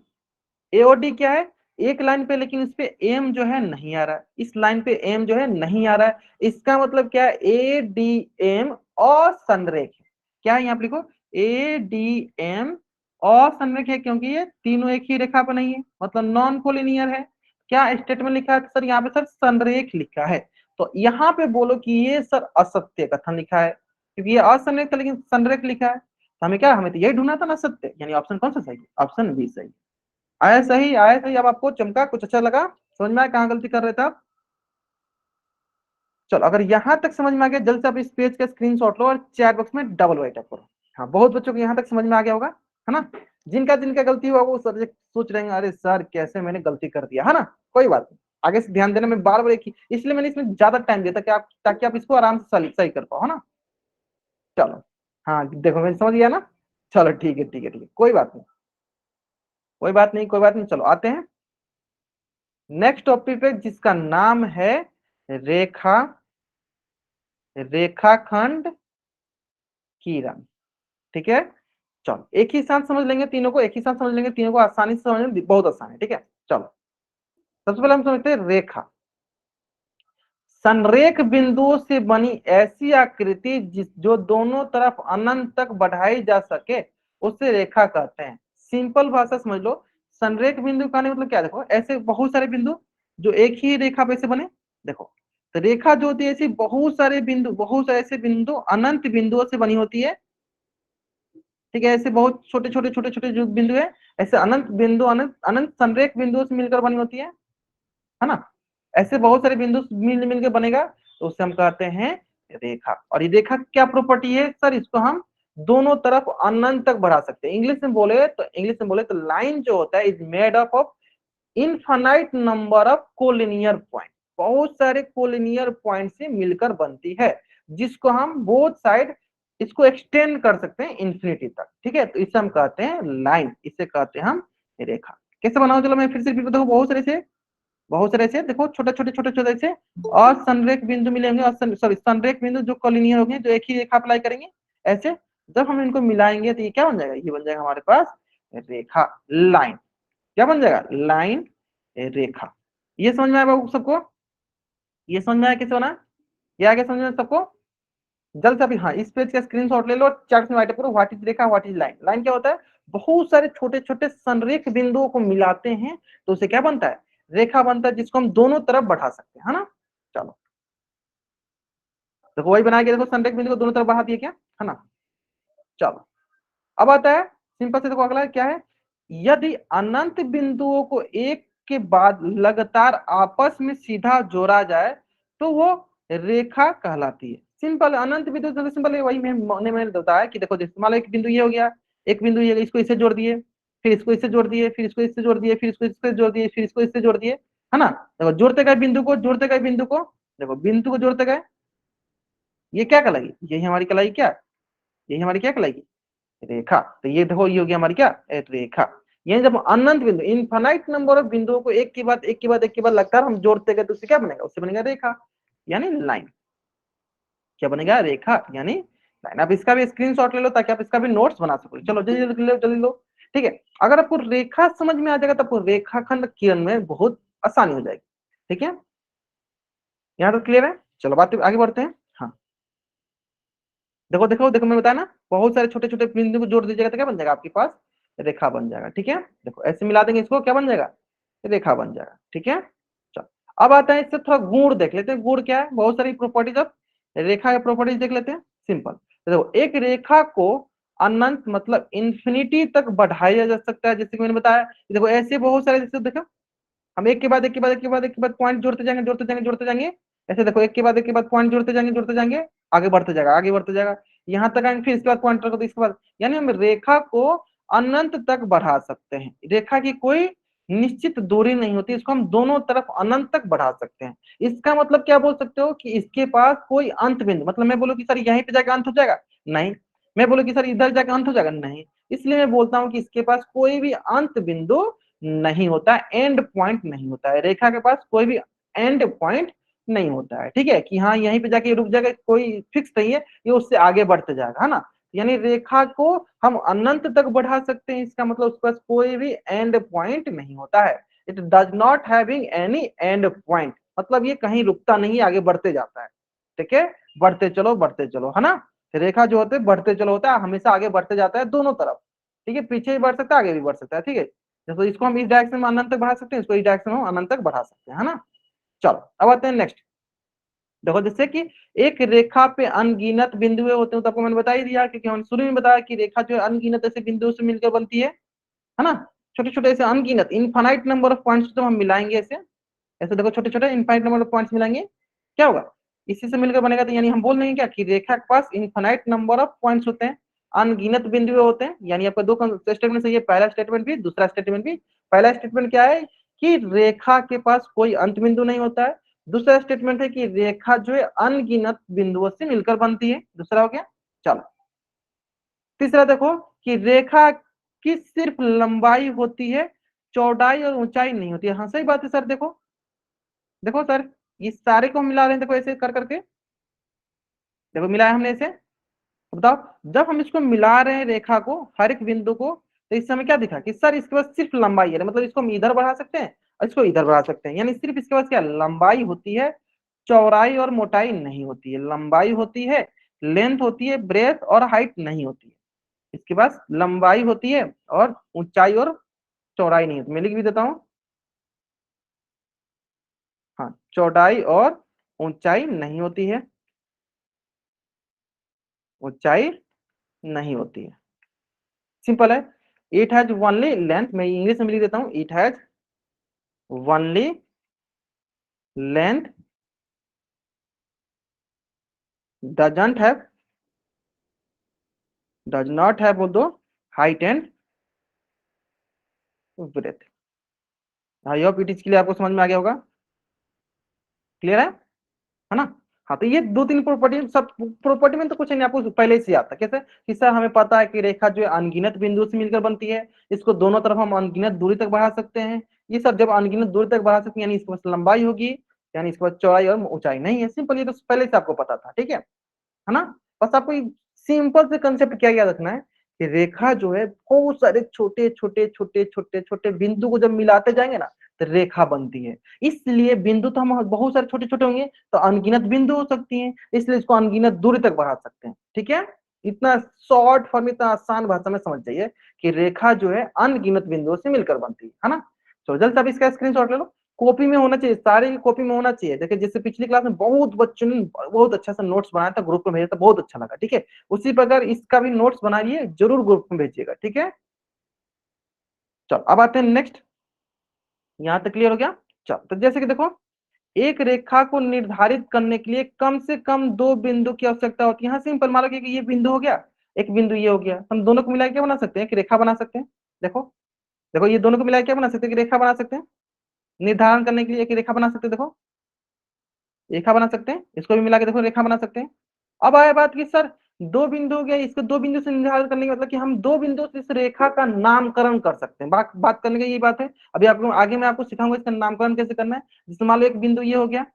Speaker 1: ए और डी क्या है? एक लाइन पे, लेकिन इस पे एम जो है नहीं आ रहा है, इस लाइन पे एम जो है नहीं आ रहा है। इसका मतलब क्या है? ADM और संरेख है। क्या है यहाँ पे लिखो? ADM और संरेख है, क्योंकि ये तीनों एक ही रेखा पर नहीं है, मतलब नॉन कोलिनियर है। क्या स्टेटमेंट लिखा है सर यहाँ पे? सर संरेख लिखा है। तो यहाँ पे बोलो कि ये सर असत्य कथन लिखा है, क्योंकि ये असंरेख था लेकिन संरेख लिखा है। तो हमें क्या, हमें तो यही ढूंढना था ना सत्य, यानी ऑप्शन कौन सा सही है? ऑप्शन बी सही। आया सही, आया सही। अब आपको चमका, कुछ अच्छा लगा, समझ में आया कहाँ गलती कर रहे थे आप? चलो अगर यहां तक समझ में आ गया, जल्द से आप इस पेज का स्क्रीनशॉट लो और चैट बॉक्स में डबल राइट अप करो। हाँ बहुत बच्चों को यहाँ तक समझ में आ गया होगा, है ना। जिनका जिनका गलती हुआ वो सर सोच रहे हैं अरे सर कैसे मैंने गलती कर दिया, है ना। कोई बात नहीं, आगे से ध्यान देना। मैं बार बार एक ही, इसलिए मैंने इसमें ज्यादा टाइम दिया था ताकि आप इसको आराम से सही कर पाओ, है ना। चलो हाँ देखो मैंने समझ गया ना। चलो ठीक है ठीक है ठीक है, कोई बात नहीं, कोई बात नहीं, कोई बात नहीं। चलो आते हैं नेक्स्ट टॉपिक पे, जिसका नाम है रेखा रेखाखंड किरण। ठीक है, चलो एक ही साथ समझ लेंगे तीनों को, एक ही साथ समझ लेंगे तीनों को, आसानी से समझना, बहुत आसान है। ठीक है, चलो सबसे पहले हम समझते हैं रेखा। संरेख बिंदुओं से बनी ऐसी आकृति जो दोनों तरफ अनंत तक बढ़ाई जा सके उसे रेखा कहते हैं। सिंपल भाषा समझ लो, संरेख बिंदु का मतलब क्या, देखो ऐसे बहुत सारे बिंदु जो एक ही रेखा पे से बने। देखो तो रेखा जो होती है ऐसी बहुत सारे बिंदु, बहुत सारे ऐसे बिंदु अनंत बिंदुओं से बनी होती है। ठीक है, ऐसे बहुत छोटे छोटे छोटे छोटे जो बिंदु है, ऐसे अनंत बिंदु, अनंत अनंत संरेख बिंदुओं से मिलकर बनी होती है ना। ऐसे बहुत सारे बिंदु मिल मिल के बनेगा तो उसे हम कहते हैं रेखा। और ये रेखा क्या प्रॉपर्टी है सर, इसको हम दोनों तरफ अनंत तक बढ़ा सकते हैं। इंग्लिश में बोले तो लाइन जो होता है is made up of infinite number of collinear point, बहुत सारे कोलिनियर पॉइंट से मिलकर बनती है, जिसको हम बोथ साइड इसको एक्सटेंड कर सकते हैं इंफिनिटी तक। ठीक है, तो इसे हम कहते हैं लाइन, इसे कहते हैं हम रेखा। कैसे बनाओ, चलो मैं फिर से रिपीट, देखो बहुत सारे से देखो छोटे छोटे छोटे छोटे से और संरेख बिंदु मिलेंगे, और सॉरी संरेख बिंदु जो कॉलिनियर होंगे, जो एक ही रेखा अप्लाई करेंगे ऐसे, जब हम इनको मिलाएंगे तो ये क्या बन जाएगा, ये बन जाएगा हमारे पास रेखा, लाइन। क्या बन जाएगा, लाइन, रेखा। ये समझ में आया बाबू सबको, ये समझ में आया कैसे बना, ये आगे समझ में सबको। जल्द से अभी हाँ इस पेज का स्क्रीनशॉट ले लो, चार्ट में राइट करो what is Rekha, what is line. Line क्या होता है, बहुत सारे छोटे छोटे संरेख बिंदुओं को मिलाते हैं तो उसे क्या बनता है, रेखा बनता है, जिसको हम दोनों तरफ बढ़ा सकते हैं, है ना। चलो देखो वही बना के देखो, संरेख बिंदु को दोनों तरफ बढ़ा दिए क्या, है ना। चलो अब आता है सिंपल से, देखो अगला क्या है, यदि अनंत बिंदुओं को एक के बाद लगातार आपस में सीधा जोड़ा जाए तो वो रेखा कहलाती है। सिंपल अनंत बिंदु तो सिंपल है, वही मैंने बताया कि देखो जैसे मान लो एक बिंदु ये हो गया, एक बिंदु ये, इसको इससे जोड़ दिए, फिर इसको इससे जोड़ दिए, फिर इसको इससे जोड़ दिए, फिर इसको इससे जोड़ दिए, फिर इसको इससे जोड़ दिए, है ना। देखो जोड़ते गए बिंदु को, जोड़ते गए बिंदु को, देखो बिंदु को जोड़ते गए, ये क्या कहलाएगी, यही हमारी कहलाएगी क्या, यही हमारी क्या कहलाएगी, रेखा। तो ये देखो ये हो गया हमारी क्या, रेखा। ये जब अनंत बिंदु, इनफाइनाइट नंबर ऑफ बिंदुओं को एक के बाद एक के बाद एक के बाद लगातार हम जोड़ते गए तो उससे क्या बनेगा, उससे बनेगा रेखा, यानी लाइन। क्या बनेगा, रेखा यानी लाइन। अब इसका भी स्क्रीनशॉट ले लो ताकि आप इसका भी नोट्स बना सको। चलो जल्दी जल्दी लो, जल्दी लो। ठीक है, अगर आपको रेखा समझ में आ जाएगा तो आपको रेखाखंड किरण में बहुत आसानी हो जाएगी। ठीक है, यहाँ तक क्लियर है। चलो बात आगे बढ़ते हैं। हाँ देखो देखो देखो, मैं बताया ना बहुत सारे छोटे छोटे बिंदु को जोड़ दीजिएगा तो क्या बन जाएगा आपके पास, रेखा बन जाएगा। ठीक है, देखो ऐसे मिला देंगे इसको, क्या बन जाएगा, रेखा बन जाएगा। ठीक है, चलो अब आता है इससे थोड़ा गुण देख लेते हैं। गुण क्या है, बहुत सारी प्रॉपर्टीज ऑफ रेखा के प्रॉपर्टीज देख लेते हैं। सिंपल तो देखो, एक रेखा को अनंत मतलब इंफिनिटी तक बढ़ाया जा सकता है, जैसे कि मैंने बताया। देखो ऐसे बहुत सारे, जैसे देखो हम एक के बाद एक के बाद एक के बाद एक के बाद पॉइंट जोड़ते जाएंगे जोड़ते जाएंगे जोड़ते जाएंगे, ऐसे देखो एक के बाद एक के बाद पॉइंट जोड़ते जाएंगे, आगे बढ़ते जाएगा आगे बढ़ते जाएगा, यहाँ तक आएंगे, फिर इसके बाद पॉइंट रखो तो इसके बाद, यानी हम रेखा को अनंत तक बढ़ा सकते हैं। रेखा की कोई निश्चित दूरी नहीं होती, इसको हम दोनों तरफ अनंत तक बढ़ा सकते हैं। इसका मतलब क्या बोल सकते हो कि इसके पास कोई अंत बिंदु, मतलब मैं बोलूँ कि सर यहीं पे जाकर अंत हो जाएगा, नहीं। मैं बोलूँ कि सर इधर जाकर अंत हो जाएगा, नहीं। इसलिए मैं बोलता हूँ कि इसके पास कोई भी अंत बिंदु नहीं होता, एंड पॉइंट नहीं होता है। रेखा के पास कोई भी एंड पॉइंट नहीं होता है। ठीक है, कि हाँ यहीं पे जाके रुक जाएगा, कोई फिक्स नहीं है, ये उससे आगे बढ़ते जाएगा, है ना। यानी रेखा को हम अनंत तक बढ़ा सकते हैं, इसका मतलब उसके पास कोई भी एंड पॉइंट नहीं होता है। It does not having any and point, मतलब ये कहीं रुकता नहीं, आगे बढ़ते जाता है। ठीक है, बढ़ते चलो, है ना। रेखा जो होते है बढ़ते चलो होता है, हमेशा आगे बढ़ते जाता है दोनों तरफ। ठीक है, पीछे भी बढ़ सकता है, आगे भी बढ़ सकता है। ठीक है, तो इसको हम इस डायरेक्शन में अनंत तक बढ़ा सकते हैं, इसको इस डायरेक्शन में अनंत तक बढ़ा सकते हैं, है ना। चलो अब आते हैं नेक्स्ट। देखो जैसे कि एक रेखा पे अनगिनत बिंदुएं होते हैं, तो आपको मैंने बता ही दिया, क्योंकि हमने शुरू में बताया कि रेखा जो है अनगिनत ऐसे बिंदुओं से मिलकर बनती है ना। छोटे छोटे ऐसे अनगिनत इनफाइनाइट नंबर ऑफ पॉइंट्स तो हम मिलाएंगे ऐसे, ऐसे देखो छोटे छोटे इनफाइनाइट नंबर ऑफ पॉइंट्स मिलाएंगे, क्या होगा, इसी से मिलकर बनेगा। तो यानी हम बोल देंगे क्या कि रेखा के पास इनफाइनाइट नंबर ऑफ पॉइंट्स होते हैं, अनगिनत बिंदु होते हैं। यानी आपका दो स्टेटमेंट सही है, पहला स्टेटमेंट भी दूसरा स्टेटमेंट भी। पहला स्टेटमेंट क्या है कि रेखा के पास कोई अंत बिंदु नहीं होता है। दूसरा स्टेटमेंट है कि रेखा जो है अनगिनत बिंदुओं से मिलकर बनती है, दूसरा हो गया। चलो तीसरा देखो कि रेखा की सिर्फ लंबाई होती है, चौड़ाई और ऊंचाई नहीं होती है। हाँ सही बात है सर, देखो देखो सर, इस सारे को हम मिला रहे हैं, देखो ऐसे कर करके, देखो मिलाया हमने ऐसे, बताओ जब हम इसको मिला रहे हैं रेखा को, हर एक बिंदु को, तो इस समय क्या दिखा कि सर इसके पास सिर्फ लंबाई है, मतलब इसको हम इधर बढ़ा सकते हैं और इसको इधर बढ़ा सकते हैं, यानी सिर्फ इसके पास क्या लंबाई होती है, चौड़ाई और मोटाई नहीं होती है। लंबाई होती है, लेंथ होती है, ब्रेथ और हाइट नहीं होती है। इसके पास लंबाई होती है और ऊंचाई और चौड़ाई नहीं होती। मैं लिख भी देता हूँ, हाँ, चौड़ाई और ऊंचाई नहीं होती है, ऊंचाई नहीं होती है। सिंपल है। इट हैज ओनली लेंथ, मैं इंग्लिश में लिख देता हूँ, it has only length, doesn't have, does not have बोल दो, height and breadth. I hope it is clear, आपको समझ में आ गया होगा, क्लियर है ना। हाँ, तो ये दो तीन प्रॉपर्टी, सब प्रॉपर्टी में तो कुछ नहीं, आपको पहले से आता कैसे कि सर हमें पता है कि रेखा जो है अनगिनत बिंदु से मिलकर बनती है, इसको दोनों तरफ हम अनगिनत दूरी तक बढ़ा सकते हैं। ये सब जब अनगिनत दूरी तक बढ़ा सकते हैं यानी इसके पास लंबाई होगी, यानी इसके पास चौड़ाई और ऊंचाई नहीं है। सिंपल, ये तो पहले से आपको पता था, ठीक है ना। बस आपको सिंपल से कंसेप्ट क्या याद रखना है कि रेखा जो है बहुत सारे छोटे छोटे छोटे छोटे छोटे बिंदु को जब मिलाते जाएंगे ना तो रेखा बनती है। इसलिए बिंदु तो हम बहुत सारे छोटे छोटे होंगे तो अनगिनत बिंदु हो सकती हैं, इसलिए इसको अनगिनत दूरी तक बढ़ा सकते हैं, ठीक है। इतना शॉर्ट फॉर्म, इतना आसान भाषा में समझ जाइए कि रेखा जो है अनगिनत बिंदुओं से मिलकर बनती है ना। तो जल्द से आप इसका स्क्रीनशॉट ले लो, कॉपी में होना चाहिए, सारे की कॉपी में होना चाहिए। देखिए जैसे पिछली क्लास में बहुत बच्चों ने बहुत अच्छा सा नोट्स बनाया था, ग्रुप में भेजा था, बहुत अच्छा लगा, ठीक है। उसी प्रकार इसका भी नोट्स बनाइए, जरूर ग्रुप में भेजिएगा, ठीक है। चलो अब आते हैं नेक्स्ट, यहाँ तक क्लियर हो गया। चलो तो जैसे कि देखो, एक रेखा को निर्धारित करने के लिए कम से कम दो बिंदु की आवश्यकता होती है। यहाँ सिंपल मान लो कि ये बिंदु हो गया, एक बिंदु ये हो गया, हम दोनों को मिला के क्या बना सकते हैं कि रेखा बना सकते हैं। देखो, देखो ये दोनों को मिला के क्या बना सकते हैं कि रेखा बना सकते हैं। निर्धारण करने के लिए एक रेखा बना सकते हैं, देखो रेखा बना सकते हैं, इसको भी मिला के देखो रेखा बना सकते हैं। अब आया बात कि सर दो बिंदु हो गया, इसको दो बिंदु से निर्धारित करने का मतलब कि हम दो बिंदु से इस रेखा का नामकरण कर सकते हैं। बात करने की ये बात है। अभी आपको आगे मैं आपको सिखाऊंगा इसका नामकरण कैसे करना है। जैसे मान लो एक बिंदु ये हो गया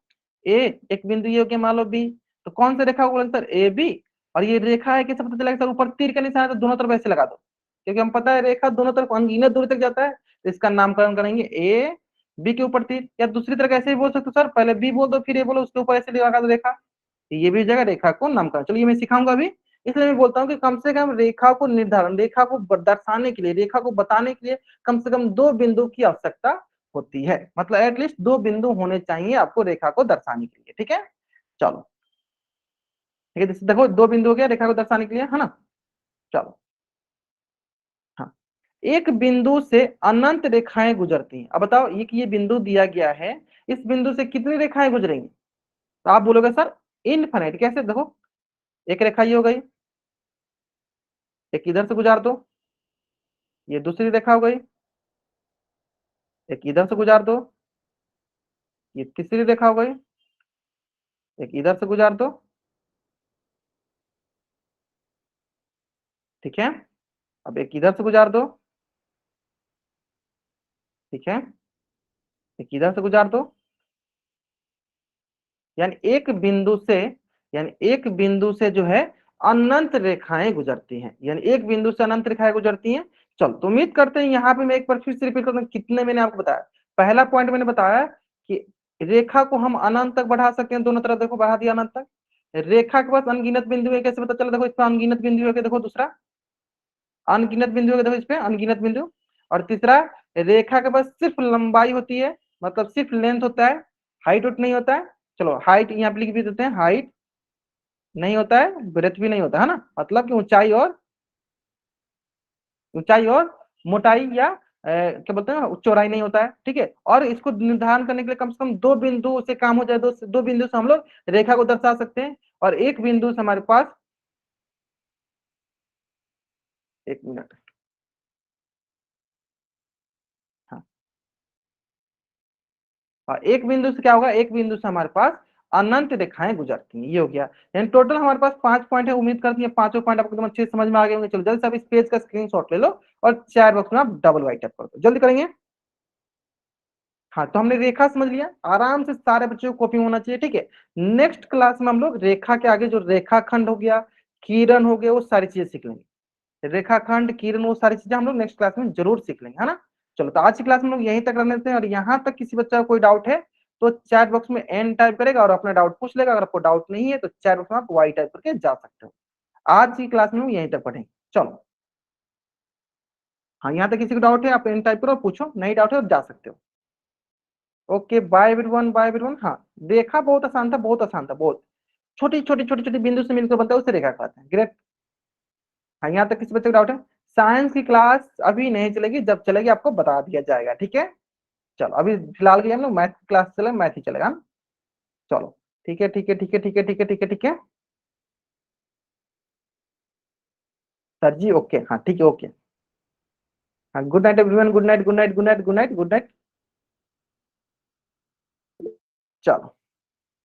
Speaker 1: ए, एक बिंदु ये हो गया मान लो बी, तो कौन सा रेखा होगा सर, ए बी। और ये रेखा है कैसे पता चलेगा सर, ऊपर तीर का निशान है तो दोनों तरफ ऐसे लगा दो, क्योंकि हम पता है रेखा दोनों तरफ अनगिनत दूरी तक जाता है, तो इसका नामकरण करेंगे ए बी के ऊपर तीर। या दूसरी तरह ऐसे ही बोल सकते हो सर, पहले बी बोल दो फिर ए बोलो, उसके ऊपर ऐसे लगा दो रेखा, तो ये भी जगह रेखा को नामकरण। चलो ये मैं सिखाऊंगा अभी, इसलिए मैं बोलता हूँ कि कम से कम रेखा को निर्धारण, रेखा को दर्शाने के लिए, रेखा को बताने के लिए कम से कम दो बिंदु की आवश्यकता होती है। मतलब एटलीस्ट दो बिंदु होने चाहिए आपको रेखा को दर्शाने के लिए, ठीक है। चलो ठीक है, देखो दो बिंदु हो गया रेखा को दर्शाने के लिए, है ना। चलो, हाँ, एक बिंदु से अनंत रेखाएं गुजरती हैं। अब बताओ ये बिंदु दिया गया है, इस बिंदु से कितनी रेखाएं गुजरेंगी। तो आप बोलोगे सर इनफाइनाइट, कैसे, देखो एक रेखा ये हो गई, एक इधर से गुजार दो, ये दूसरी रेखा हो गई, एक इधर से गुजार दो, ये तीसरी रेखा हो गई, एक इधर से गुजार दो, ठीक है। अब एक इधर से गुजार दो, ठीक है, एक इधर से गुजार दो। यानी एक बिंदु से, यानी एक बिंदु से जो है अनंत रेखाएं गुजरती हैं, यानी एक बिंदु से अनंत रेखाएं गुजरती हैं। चलो तो उम्मीद करते हैं यहाँ पे मैं एक बार फिर से रिपीट करता हूँ कितने मैंने आपको बताया। पहला पॉइंट मैंने बताया कि रेखा को हम अनंत तक बढ़ा सकते हैं, दोनों तरफ देखो बढ़ा दिया अनंत तक। रेखा के पास अनगिनत बिंदु है, कैसे पता चला, देखो इस पर अनगिनत बिंदु है, देखो दूसरा अनगिनत बिंदु है, देखो इस पे अनगिनत बिंदु। और तीसरा, रेखा के पास सिर्फ लंबाई होती है, मतलब सिर्फ लेंथ होता है, हाइट उट नहीं होता है। चलो हाइट यहाँ पे लिख भी देते हैं, हाइट नहीं होता है, ब्रेथ भी नहीं होता है ना, मतलब कि ऊंचाई और मोटाई या क्या बोलते हैं चौड़ाई नहीं होता है, ठीक है। और इसको निर्धारण करने के लिए कम से कम दो बिंदु से काम हो जाए, दो बिंदु से हम लोग रेखा को दर्शा सकते हैं। और एक बिंदु से हमारे पास, एक मिनट, हाँ हाँ, एक बिंदु से क्या होगा, एक बिंदु से हमारे पास अनंत रेखाएं गुजरती हैं, ये हो गया। यानी टोटल हमारे पास 5 पॉइंट है, उम्मीद करती है पांचों पॉइंट आपको एकदम अच्छे से समझ में आ गए होंगे। चलो जल्दी से आप इस पेज का स्क्रीनशॉट ले लो और चैट बॉक्स में आप डबल वाइट टैप कर दो, जल्दी करेंगे। हाँ, तो हमने रेखा समझ लिया, आराम से सारे बच्चों को कॉपी होना चाहिए, ठीक है। नेक्स्ट क्लास में हम लोग रेखा के आगे जो रेखाखंड हो गया, किरण हो गए, वो सारी चीजें सीख लेंगे। रेखाखंड, किरण, वो सारी चीजें हम लोग नेक्स्ट क्लास में जरूर सीख लेंगे, है ना। चलो, तो आज की क्लास में लोग यहीं तक रख लेते हैं, और यहाँ तक किसी बच्चा का कोई डाउट है तो चैट बॉक्स में एन टाइप करेगा और अपना डाउट पूछ लेगा। अगर आपको डाउट नहीं है तो चैट बॉक्स में आप वाई टाइप करके जा सकते हो। आज की क्लास में हम यहीं तक पढ़ेंगे। चलो, हाँ, यहाँ तक किसी को डाउट है आप एन टाइप करो और पूछो, नहीं डाउट है तो जा सकते हो। Okay, bye everyone, bye everyone. हाँ, रेखा बहुत आसान था, बहुत आसान था, बहुत छोटी छोटी छोटी छोटी बिंदु से मिलकर बनता है, उसे रेखा कहते हैं। ग्रेट। हाँ, यहाँ तक किसी बच्चे को डाउट है? साइंस की क्लास अभी नहीं चलेगी, जब चलेगी आपको बता दिया जाएगा, ठीक है। चलो, अभी फिलहाल के लिए हम लोग मैथ की क्लास चले, मैथ ही चलेगा ना। चलो, ठीक है, ठीक है, ठीक है, ठीक है, ठीक है, ठीक है, ठीक है। सर जी, ओके, हाँ, ठीक है, ओके। हाँ, good night everyone, good night, good night, good night, good night, good night, good night. चलो।